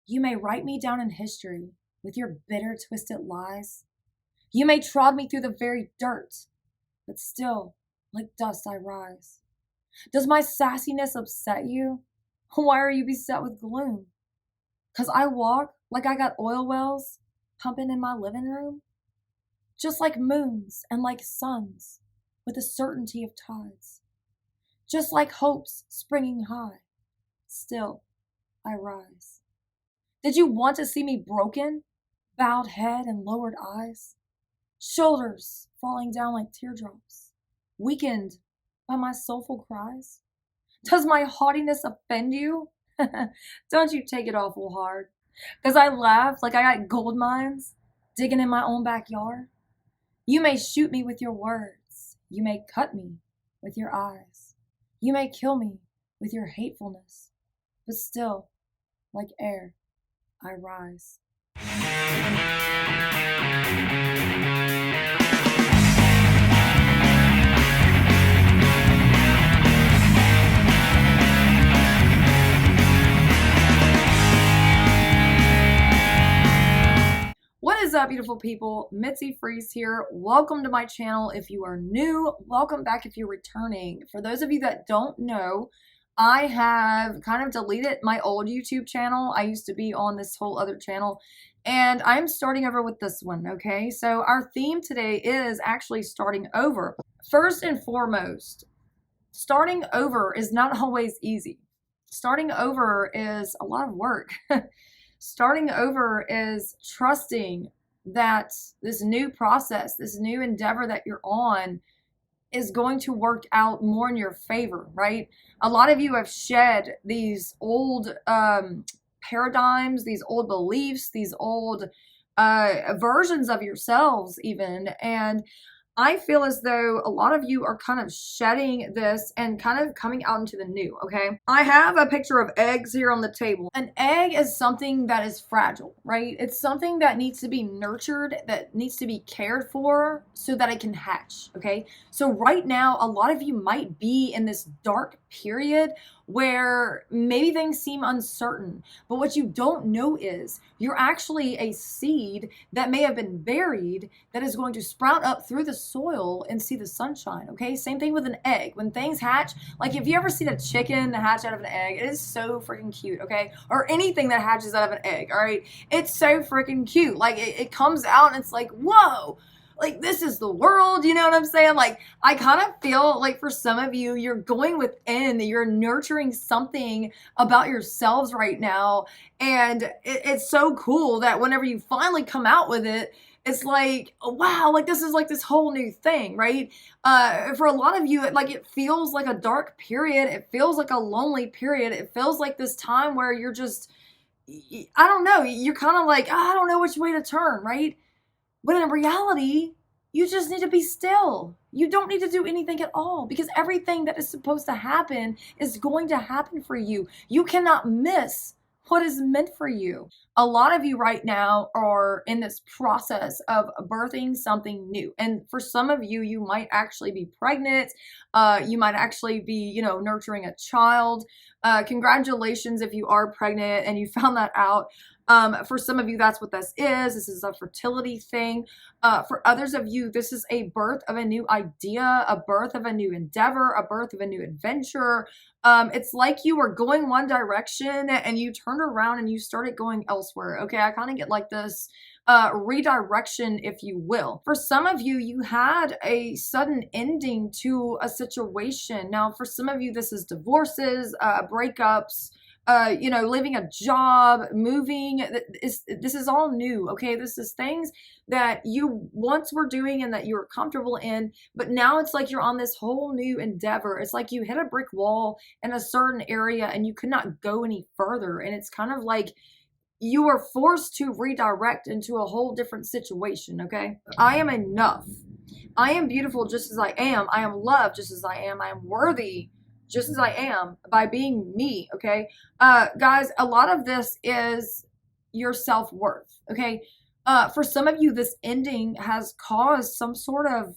You may write me down in history with your bitter, twisted lies. You may trod me through the very dirt, but still, like dust, I rise. Does my sassiness upset you? Why are you beset with gloom? 'Cause I walk like I got oil wells pumping in my living room? Just like moons and like suns with the certainty of tides. Just like hopes springing high, still I rise. Did you want to see me broken, bowed head and lowered eyes, shoulders falling down like teardrops, weakened by my soulful cries? Does my haughtiness offend you? Don't you take it awful hard, 'cause I laugh like I got gold mines digging in my own backyard. You may shoot me with your words, you may cut me with your eyes, you may kill me with your hatefulness, but still, like air, I rise. What is up, beautiful people? Mitzi Freeze here. Welcome to my channel. If you are new, welcome back if you're returning. For those of you that don't know, I have kind of deleted my old YouTube channel. I used to be on this whole other channel, and I'm starting over with this one, okay? So our theme today is actually starting over. First and foremost, starting over is not always easy. Starting over is a lot of work. Starting over is trusting that this new process, this new endeavor that you're on is going to work out more in your favor, right? A lot of you have shed these old paradigms, these old beliefs, these old versions of yourselves even, and I feel as though a lot of you are kind of shedding this and kind of coming out into the new, okay? I have a picture of eggs here on the table. An egg is something that is fragile, right? It's something that needs to be nurtured, that needs to be cared for so that it can hatch, okay? So right now, a lot of you might be in this dark period where maybe things seem uncertain, but what you don't know is you're actually a seed that may have been buried that is going to sprout up through the soil and see the sunshine, okay? Same thing with an egg. When things hatch, like if you ever seen a chicken hatch out of an egg, it is so freaking cute, okay? Or anything that hatches out of an egg, all right? It's so freaking cute. Like it comes out and it's like, whoa, like this is the world, you know what I'm saying? Like I kind of feel like for some of you, you're going within, you're nurturing something about yourselves right now, and it's so cool that whenever you finally come out with it, it's like, oh, wow, like this is like this whole new thing, right? For a lot of you, it feels like a dark period, it feels like a lonely period, it feels like this time where you're just, I don't know, you're kind of like, I don't know which way to turn, right? But in reality, you just need to be still. You don't need to do anything at all, because everything that is supposed to happen is going to happen for you. You cannot miss what is meant for you. A lot of you right now are in this process of birthing something new. And for some of you, you might actually be pregnant. You might actually be, nurturing a child. Congratulations if you are pregnant and you found that out. For some of you, that's what this is. This is a fertility thing. For others of you, this is a birth of a new idea, a birth of a new endeavor, a birth of a new adventure. It's like you were going one direction and you turned around and you started going elsewhere. Okay, I kind of get like this redirection, if you will. For some of you, you had a sudden ending to a situation. Now, for some of you, this is divorces, breakups, leaving a job, moving. This is all new, okay? This is things that you once were doing and that you were comfortable in, but now it's like you're on this whole new endeavor. It's like you hit a brick wall in a certain area and you could not go any further. And it's kind of like you were forced to redirect into a whole different situation, okay? I am enough. I am beautiful just as I am. I am loved just as I am. I am worthy just as I am by being me, okay? Guys, a lot of this is your self-worth, okay? For some of you, this ending has caused some sort of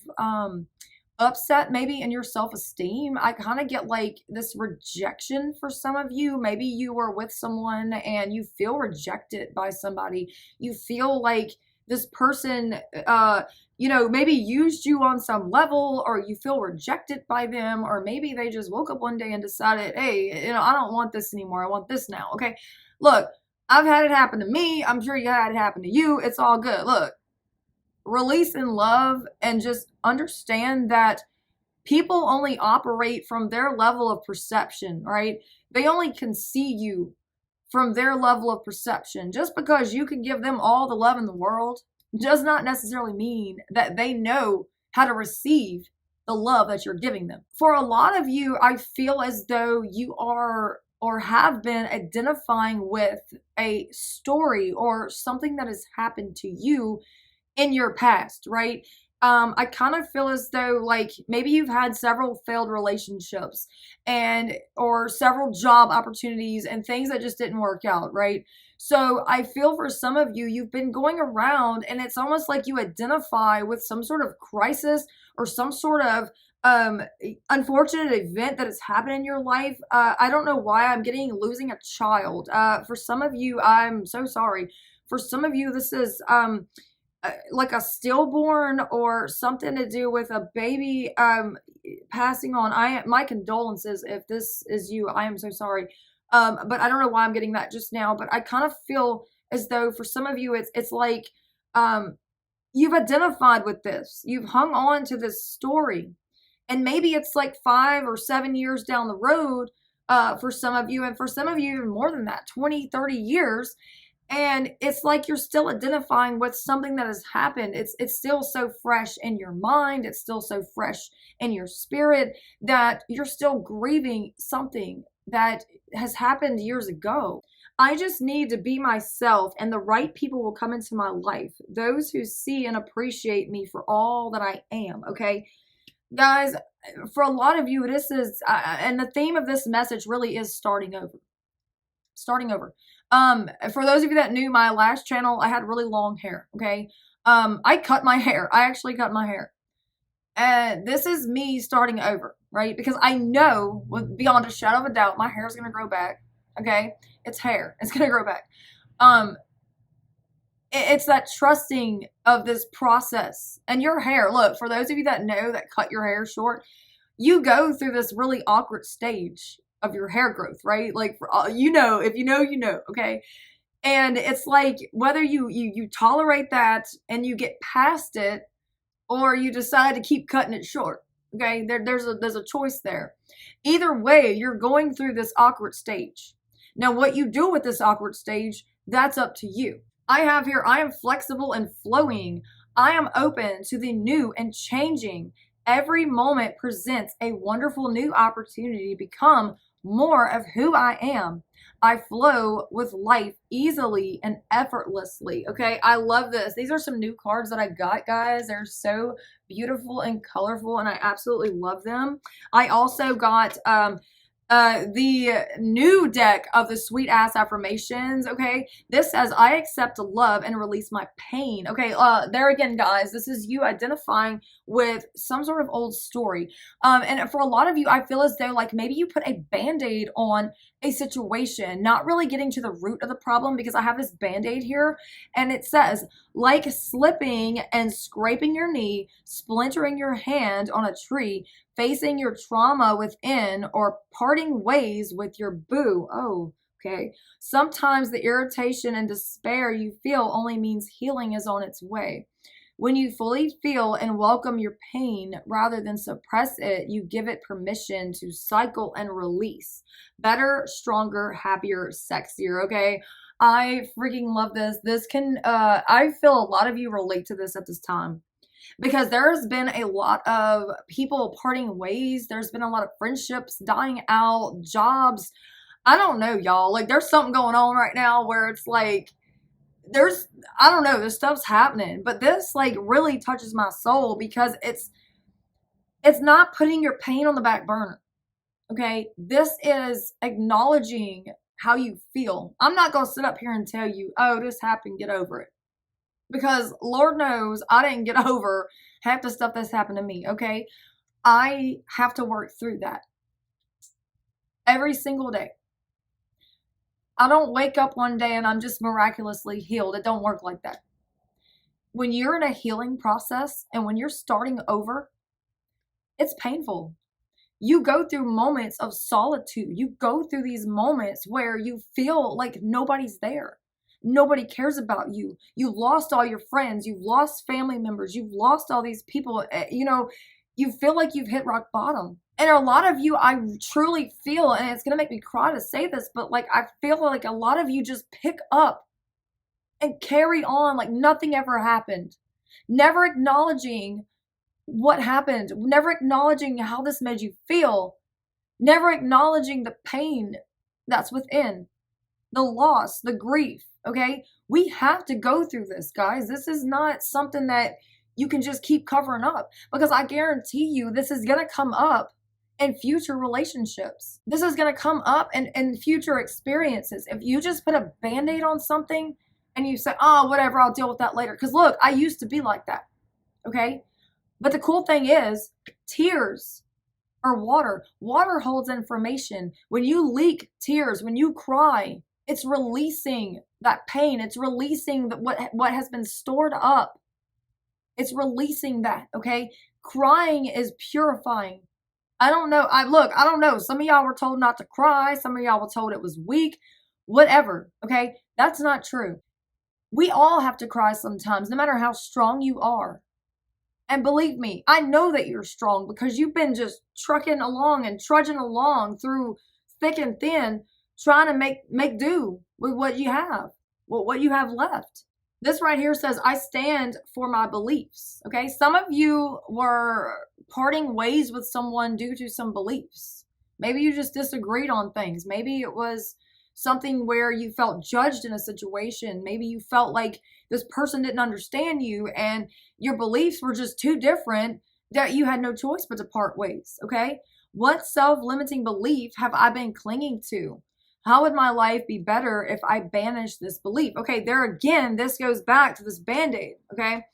upset maybe in your self-esteem. I kind of get like this rejection for some of you. Maybe you were with someone and you feel rejected by somebody. You feel like this person maybe used you on some level, or you feel rejected by them, or maybe they just woke up one day and decided, hey, I don't want this anymore. I want this now. Okay. Look, I've had it happen to me. I'm sure you had it happen to you. It's all good. Look, release in love and just understand that people only operate from their level of perception, right? They only can see you from their level of perception. Just because you can give them all the love in the world does not necessarily mean that they know how to receive the love that you're giving them. For a lot of you, I feel as though you are or have been identifying with a story or something that has happened to you in your past, right? I kind of feel as though like maybe you've had several failed relationships or several job opportunities and things that just didn't work out, right? So I feel for some of you, you've been going around and it's almost like you identify with some sort of crisis or some sort of unfortunate event that has happened in your life. I don't know why I'm getting losing a child. For some of you, I'm so sorry. For some of you, this is like a stillborn or something to do with a baby passing on. My condolences if this is you. I am so sorry. But I don't know why I'm getting that just now, but I kind of feel as though for some of you it's like you've identified with this. You've hung on to this story. And maybe it's like 5 or 7 years down the road for some of you, and for some of you even more than that, 20, 30 years. And it's like you're still identifying with something that has happened. It's still so fresh in your mind. It's still so fresh in your spirit that you're still grieving something that has happened years ago. I just need to be myself, and the right people will come into my life. Those who see and appreciate me for all that I am, okay? Guys, for a lot of you, this is, and the theme of this message really is starting over. Starting over. For those of you that knew my last channel, I had really long hair, okay? I cut my hair. I actually cut my hair. And this is me starting over, right? Because I know, beyond a shadow of a doubt, my hair is going to grow back, okay? It's hair. It's going to grow back. It's that trusting of this process. And your hair, look, for those of you that know that cut your hair short, you go through this really awkward stage of your hair growth, right? Like, if you know, okay? And it's like whether you tolerate that and you get past it, or you decide to keep cutting it short, okay? There's a choice there. Either way, you're going through this awkward stage. Now, what you do with this awkward stage, that's up to you. I am flexible and flowing. I am open to the new and changing. Every moment presents a wonderful new opportunity to become more of who I am. I flow with life easily and effortlessly. Okay, I love this. These are some new cards that I got, guys. They're so beautiful and colorful, and I absolutely love them. I also got the new deck of the Sweet Ass Affirmations. Okay, this says I accept love and release my pain. Okay, there again, guys, this is you identifying with some sort of old story. And for a lot of you, I feel as though like maybe you put a band-aid on a situation, not really getting to the root of the problem, because I have this band-aid here and it says, like slipping and scraping your knee, splintering your hand on a tree, facing your trauma within, or parting ways with your boo. Oh, okay. Sometimes the irritation and despair you feel only means healing is on its way. When you fully feel and welcome your pain rather than suppress it, you give it permission to cycle and release. Better, stronger, happier, sexier, okay? I freaking love this. This can, I feel a lot of you relate to this at this time, because there's been a lot of people parting ways. There's been a lot of friendships dying out, jobs. I don't know, y'all. Like, there's something going on right now where it's like, I don't know, this stuff's happening, but this like really touches my soul, because it's not putting your pain on the back burner. Okay. This is acknowledging how you feel. I'm not going to sit up here and tell you, oh, this happened, get over it. Because Lord knows I didn't get over half the stuff that's happened to me. Okay. I have to work through that every single day. I don't wake up one day and I'm just miraculously healed. It don't work like that. When you're in a healing process and when you're starting over, it's painful. You go through moments of solitude. You go through these moments where you feel like nobody's there. Nobody cares about you. You lost all your friends. You've lost family members. You've lost all these people. You feel like you've hit rock bottom. And a lot of you, I truly feel, and it's going to make me cry to say this, but like I feel like a lot of you just pick up and carry on like nothing ever happened. Never acknowledging what happened, never acknowledging how this made you feel, never acknowledging the pain that's within, the loss, the grief, okay? We have to go through this, guys. This is not something that you can just keep covering up, because I guarantee you this is going to come up in future relationships. This is going to come up in future experiences. If you just put a Band-Aid on something and you say, oh, whatever, I'll deal with that later. Because look, I used to be like that, okay? But the cool thing is, tears are water. Water holds information. When you leak tears, when you cry, it's releasing that pain. It's releasing what has been stored up. It's releasing that, okay? Crying is purifying. I don't know. I don't know. Some of y'all were told not to cry. Some of y'all were told it was weak. Whatever, okay? That's not true. We all have to cry sometimes, no matter how strong you are. And believe me, I know that you're strong because you've been just trucking along and trudging along through thick and thin, trying to make do with what you have, what you have left. This right here says, I stand for my beliefs. Okay, some of you were parting ways with someone due to some beliefs. Maybe you just disagreed on things. Maybe it was something where you felt judged in a situation. Maybe you felt like this person didn't understand you and your beliefs were just too different that you had no choice but to part ways, okay? What self-limiting belief have I been clinging to? How would my life be better if I banished this belief? Okay, there again, this goes back to this Band-Aid, okay?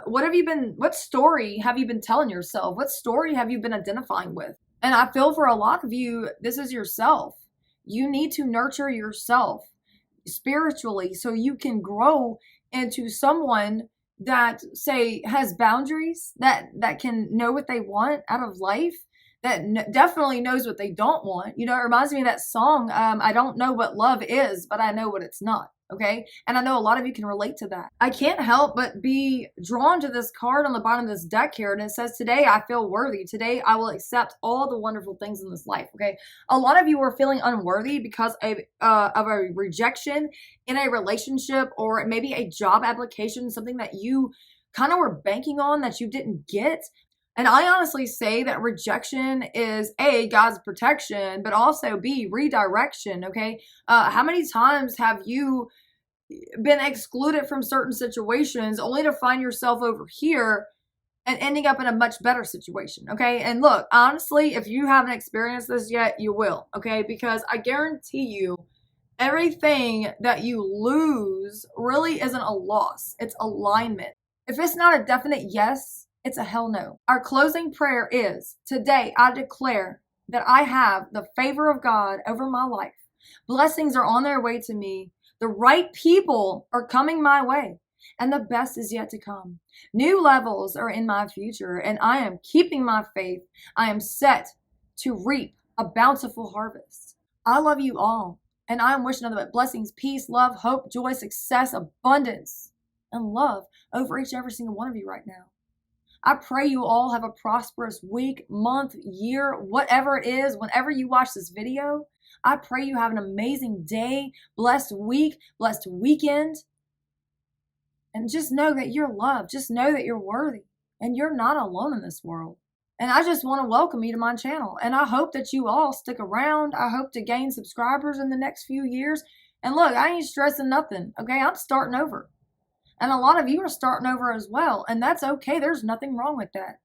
What story have you been telling yourself? What story have you been identifying with? And I feel for a lot of you, this is yourself. You need to nurture yourself spiritually so you can grow into someone that, say, has boundaries, that can know what they want out of life, that definitely knows what they don't want. You know, it reminds me of that song, I don't know what love is, but I know what it's not. Okay. And I know a lot of you can relate to that. I can't help but be drawn to this card on the bottom of this deck here. And it says, today I feel worthy. Today I will accept all the wonderful things in this life. Okay. A lot of you are feeling unworthy because of a rejection in a relationship, or maybe a job application, something that you kind of were banking on that you didn't get. And I honestly say that rejection is A, God's protection, but also B, redirection, okay? How many times have you been excluded from certain situations only to find yourself over here and ending up in a much better situation, okay? And look, honestly, if you haven't experienced this yet, you will, okay? Because I guarantee you, everything that you lose really isn't a loss. It's alignment. If it's not a definite yes, it's a hell no. Our closing prayer is, today I declare that I have the favor of God over my life. Blessings are on their way to me. The right people are coming my way, and the best is yet to come. New levels are in my future, and I am keeping my faith. I am set to reap a bountiful harvest. I love you all, and I am wishing nothing but blessings, peace, love, hope, joy, success, abundance, and love over each and every single one of you right now. I pray you all have a prosperous week, month, year, whatever it is, whenever you watch this video. I pray you have an amazing day, blessed week, blessed weekend. And just know that you're loved. Just know that you're worthy. And you're not alone in this world. And I just want to welcome you to my channel. And I hope that you all stick around. I hope to gain subscribers in the next few years. And look, I ain't stressing nothing, okay? I'm starting over. And a lot of you are starting over as well. And that's okay. There's nothing wrong with that.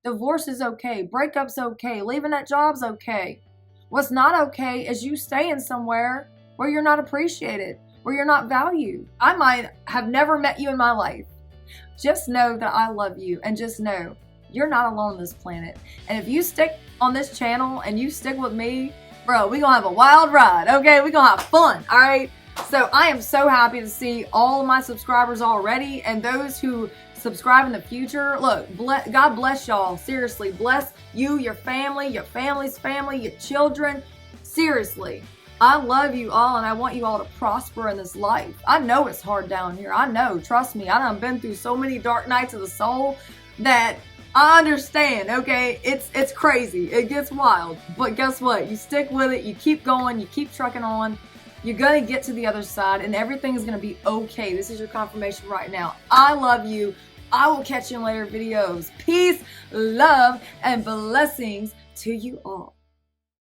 Divorce is okay. Breakup's okay. Leaving that job's okay. What's not okay is you staying somewhere where you're not appreciated, where you're not valued. I might have never met you in my life. Just know that I love you, and just know you're not alone on this planet. And if you stick on this channel and you stick with me, bro, we gonna have a wild ride, okay? We gonna have fun, all right? So I am so happy to see all of my subscribers already, and those who subscribe in the future. Look, God bless y'all. Seriously, bless you, your family, your family's family, your children. Seriously, I love you all, and I want you all to prosper in this life. I know it's hard down here. I know. Trust me. I done been through so many dark nights of the soul that I understand, okay? It's crazy. It gets wild. But guess what? You stick with it. You keep going. You keep trucking on. You're going to get to the other side, and everything is going to be okay. This is your confirmation right now. I love you. I will catch you in later videos. Peace, love, and blessings to you all.